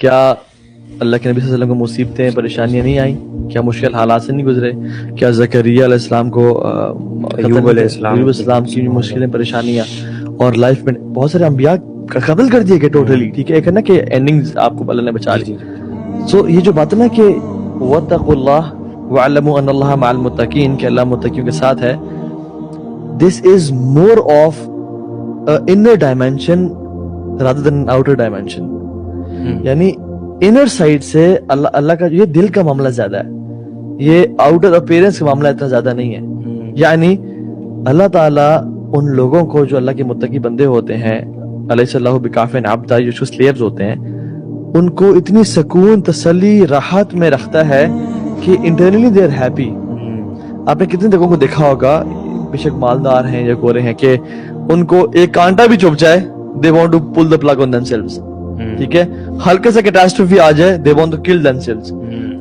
کیا اللہ کے نبی صلی اللہ علیہ وسلم کو مصیبتیں پریشانیاں نہیں آئیں؟ کیا مشکل حالات سے نہیں گزرے؟ کیا زکریا علیہ السلام کو ایوب علیہ السلام کی مشکلیں پریشانیاں، اور لائف میں بہت سارے انبیاء قتل کر دیے گئے ٹوٹلی، ٹھیک ہے، ایک ہے نا کہ اینڈنگز آپ کو اللہ نے بچا لی. سو یہ جو بات ہے نا کہ واتقوا اللہ وَاعْلَمُوا أَنَّ اللَّهَ مَعَ الْمُتَّقِينَ، کہ اللہ متقیوں کے ساتھ ہے. This is more of an inner dimension rather than an outer dimension. یعنی انر سائڈ سے اللہ کا یہ دل کا معاملہ زیادہ ہے، یہ آؤٹر اپیرنس کا معاملہ اتنا زیادہ نہیں ہے. یعنی اللہ تعالیٰ ان لوگوں کو جو اللہ کے متقی بندے ہوتے ہیں، علیہ اللہ بکاف عبدہ، جو سلیوز ہوتے ہیں، ان کو اتنی سکون، تسلی، راحت میں رکھتا ہے کہ انٹرنلی دے آر ہیپی. آپ نے کتنے لوگوں کو دیکھا ہوگا، بے شک مالدار ہیں یا گورے ہیں، کہ ان کو ایک کانٹا بھی چبھ جائے they want to pull the plug on themselves. ٹھیک ہے، ہلکا سا کیٹاسٹروفی آ جائے they want to kill themselves.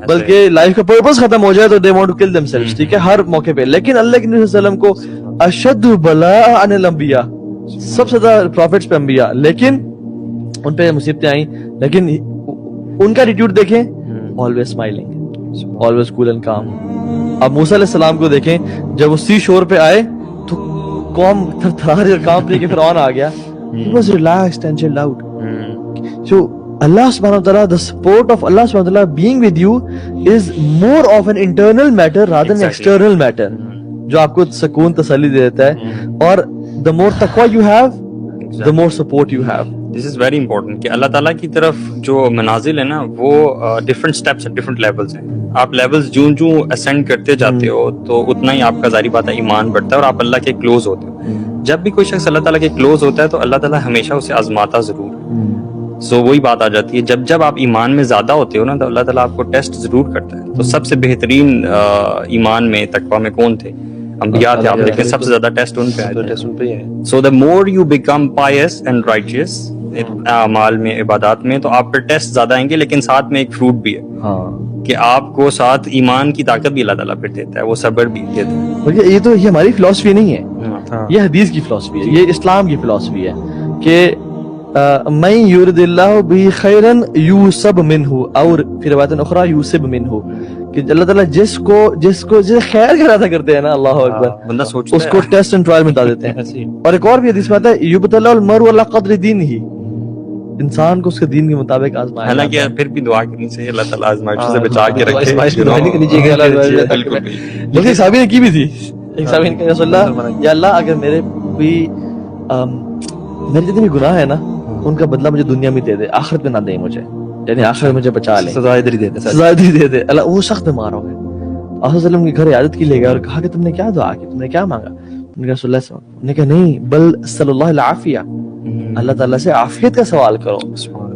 بلکہ لائف کا پرپس ختم ہو جائے تو they want to kill themselves. ٹھیک ہے، ہر موقع پہ. لیکن اللہ کے نبی صلی اللہ علیہ وسلم کو اشد بلاء عن الانبیاء، سب سے زیادہ پروفیٹس پہ انبیاء، لیکن ان پہ مصیبتیں آئیں، لیکن ان کا ایٹیٹیوڈ دیکھیں، always smiling, always cool and calm. اب موسیٰ علیہ السلام کو دیکھیں، جب وہ سی شور پہ آئے تو قوم تھر کانپ رہی کہ فرعون آ گیا. He was relaxed and chilled out. So Allah subhanahu wa ta'ala, the support of Allah subhanahu wa ta'ala being with you is more of an internal matter rather than external matter, جو آپ کو سکون تسلی دیتا ہے. اور the more taqwa you have, the more support you have. This is very important کہ اللہ تعالیٰ کی طرف جو منازل ہے نا، وہ ڈفرنٹ اسٹیپس ہیں، ڈفرنٹ لیولز ہیں. آپ لیولز جوں اسینڈ کرتے جاتے ہو تو اتنا ہی آپ کا ظاہری بات ہے ایمان بڑھتا ہے اور آپ اللہ کے کلوز ہوتے ہو. جب بھی کوئی شخص اللہ تعالیٰ کے کلوز ہوتا ہے تو اللہ تعالیٰ ہمیشہ اسے آزماتا ضرور ہے. سو وہی بات آ جاتی ہے، جب آپ ایمان میں زیادہ ہوتے ہو نا تو اللہ تعالیٰ آپ کو ٹیسٹ ضرور کرتا ہے. تو سب سے بہترین ایمان میں، تقویٰ میں کون تھے؟ انبیاء تھے. آپ دیکھیں سب سے زیادہ ٹیسٹ ان پہ آئے. So the more you become pious and righteous, اعمال میں، عبادات میں، تو آپ پر ٹیسٹ زیادہ آئیں گے. لیکن ساتھ میں ایک فروٹ بھی ہے کہ آپ کو ساتھ ایمان کی طاقت بھی اللہ تعالیٰ پھر دیتا ہے، وہ صبر بھی دیتا ہے. یہ تو یہ ہماری فلسفی نہیں ہے، یہ حدیث کی فلسفی ہے، یہ اسلام کی فلسفی ہے کہ من یرد اللہ بہ خیرا یوسب منہ، اور پھر روایت اخری یوسب منہ، کہ اللہ تعالیٰ جس کو خیر کا ارادہ کرتے ہیں نا، اللہ اکبر، بندہ سوچتا اس کو ٹیسٹ اینڈ ٹرائل میں ڈال دیتے ہیں. اور ایک اور بھی حدیث میں آتا ہے یبتلی المرء علی قدر دینہ، انسان کو اس کے دین کے مطابق آزمایا. حالانکہ پھر بھی دعا کرنی چاہیے اللہ تعالیٰ آزمائشوں سے بچا کے رکھے. آزمائش کی دعا نہیں کرنی چاہیے کہ اللہ بلکہ ایک صحابی نے کی بھی تھی. ایک صحابی نے کہا رسول اللہ، یا اللہ اگر میرے جتنے بھی گناہ ہیں نا ان کا بدلہ مجھے دنیا میں دے دے، آخرت میں نہ دے مجھے، یعنی آخرت میں مجھے بچا لے، سزا ادھر ہی دے دے. اللہ وہ سخت بیمار ہو گئے، آپ صلی اللہ علیہ وسلم کے گھر عیادت کی لے گئے اور کہا کہ تم نے کیا دعا کی، تم نے کیا مانگا؟ انہوں نے کہا رسول اللہ نے کہا نہیں، بل صلی اللہ العافیہ، اللہ تعالیٰ سے عافیت کا سوال کرو،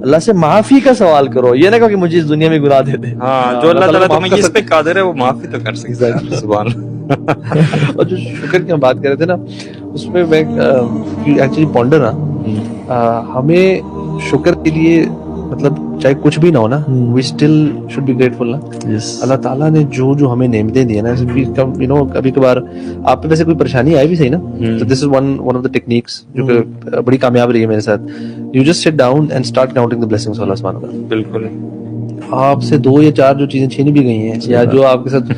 اللہ سے معافی کا سوال کرو. یہ نہ کہو کہ مجھے اس دنیا میں گناہ دے دے. ہاں، جو اللہ تعالیٰ تمہیں اس پہ قادر ہے وہ معافی تو کر سکتا ہے. سبحان اللہ. اور جو شکر کی ہم بات کر رہے تھے نا، اس میں میں ایکچولی پونڈر ہمیں شکر کے لیے مطلب چاہے کچھ بھی نہ ہو نا، we still should be grateful نا. اللہ تعالیٰ نے جو ہمیں نعمتیں دی ہیں نا، کبھی کبھار آپ پہ ویسے کوئی پریشانی آئی بھی صحیح نا، تو this is one of the techniques جو کہ بڑی کامیاب رہی ہے میرے ساتھ. You just sit down and start counting the blessings of اللہ سبحانہ و تعالیٰ. بالکل. آپ سے 2 یا 4 جو چیزیں چھینی بھی گئی ہیں یا جو آپ کے ساتھ،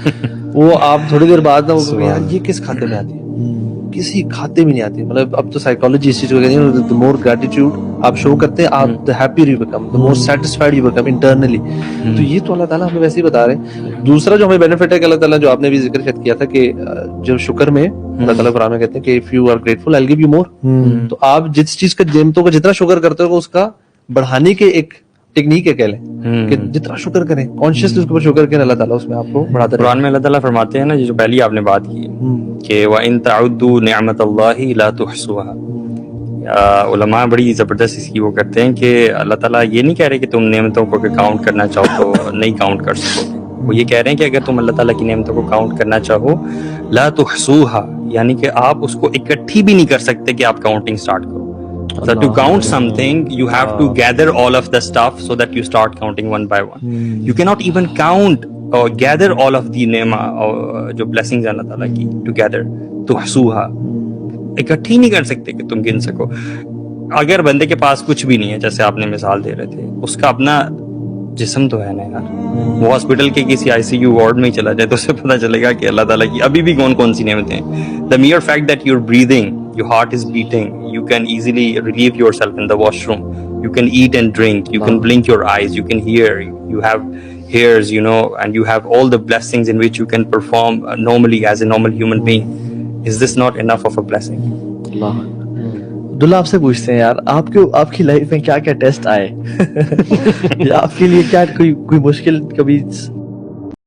وہ آپ تھوڑی دیر بعد نا یار یہ کس کھاتے میں آتی ہے، کسی کھاتے میں نہیں آتی. مطلب اب تو سائیکالوجی اس چیز کو کہتی ہے، the more gratitude آپ شو کرتے ہیں، آپ the happier you become, the more satisfied you become internally. تو یہ تو اللہ تعالیٰ ہمیں ویسے ہی بتا رہے ہیں. دوسرا جو ہمیں بینیفٹ ہے کہ اللہ تعالیٰ، جو آپ نے بھی ذکر شاید کیا تھا کہ جو شکر میں اللہ تعالیٰ قرآن میں کہتے ہیں کہ if you are grateful I'll give you more. تو آپ جس چیز کا نعمتوں کا جتنا شکر کرتے ہو اس کا بڑھانے کے ایک ٹیکنیک ہے، کہہ لیں کہ جتنا شکر کریں، کانشیسلی اس کے اوپر شکر کریں، اللہ تعالیٰ اس میں آپ کو بڑھاتا ہے. قرآن میں اللہ تعالیٰ فرماتے ہیں نا، جو پہلی آپ نے بات کی کہ وَإِن تَعُدُّوا نِعْمَةَ اللَّهِ لَا تُحْصُوهَا. علماء بڑی زبردست اس کی وہ کرتے ہیں کہ اللہ تعالیٰ یہ نہیں کہہ رہے کہ تم نعمتوں کو کاؤنٹ کرنا چاہو تو نہیں کاؤنٹ کر سکو گے. وہ یہ کہہ رہے ہیں کہ اگر تم اللہ تعالیٰ کی نعمتوں کو کاؤنٹ کرنا چاہو، لا تحصوها، یعنی کہ آپ اس کو اکٹھی بھی نہیں کر سکتے کہ آپ کاؤنٹنگ سٹارٹ کرو. So to count something, you have to gather all of the stuff so that you start counting one by one. You cannot even count or gather all of the نعمہ جو blessings ہیں اللہ تعالیٰ کی together. تحصوها، اکٹھی نہیں کر سکتے کہ تم گن سکو. اگر بندے کے پاس کچھ بھی نہیں ہے، جیسے آپ نے مثال دے رہے تھے، اس کا اپنا جسم تو ہے نا یار. وہ ہاسپٹل کے کسی ICU وارڈ میں ہی چلا جائے تو اسے پتہ چلے گا کہ اللہ تعالیٰ کی ابھی بھی کون کون سی نعمتیں ہیں. The mere fact that you're breathing, your heart is beating, you can easily relieve yourself in the washroom, you can eat and drink, you can blink your eyes, you can hear, you have hairs, you know, and you have all the blessings in which you can perform normally as a normal human being. Is this not enough of a blessing? اللہ. عبداللہ آپ سے پوچھتے ہیں یار, آپ کی life میں کیا کیا ٹیسٹ آئے؟ یا آپ کے لیے کیا کوئی مشکل کبھی